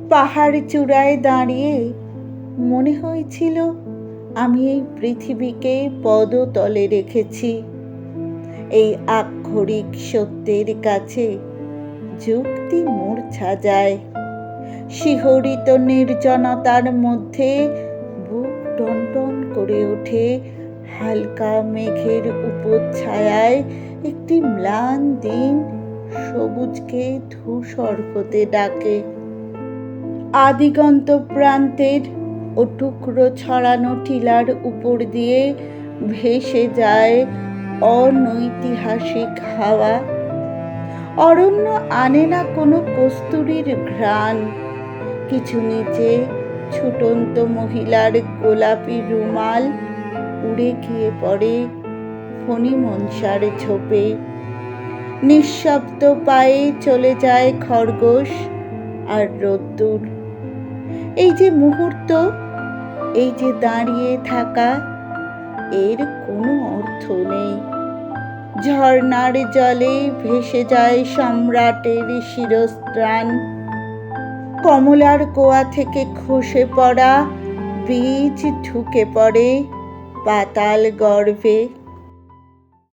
পাহাড় চূড়ায় দাঁড়িয়ে মনে হয়েছিল আমি এই পৃথিবীকে পদতলে রেখেছি। এই আক্ষরিক সত্যের কাছে যুক্তি মূর্ছা যায়। শিহরিত নির্জনতার মধ্যে বুক টনটন করে ওঠে। হালকা মেঘের উপচ্ছায়ায় একটি ম্লান দিন সবুজকে ধূসর হতে ডাকে। আদিগন্ত প্রান্তের ও টুকরো ছড়ানো টিলার উপর দিয়ে ভেসে যায় অনৈতিহাসিক হাওয়া। অরণ্য আনে না কোনো কস্তুরীর ঘ্রাণ। কিছু নিচে ছুটন্ত মহিলার গোলাপি রুমাল উড়ে গিয়ে পড়ে ফণি মনসার ঝোপে। নিঃশব্দ পায়ে চলে যায় খরগোশ আর রোদ্দুর। এই যে মুহূর্ত, এই যে দাঁড়িয়ে থাকা, এর কোনো অর্থ নেই। ঝর্ণার জলে ভেসে যায় সম্রাটের শিরস্ত্রাণ। কমলার কোয়া থেকে খসে পড়া বীজ ঢুকে পড়ে পাতাল গর্ভে।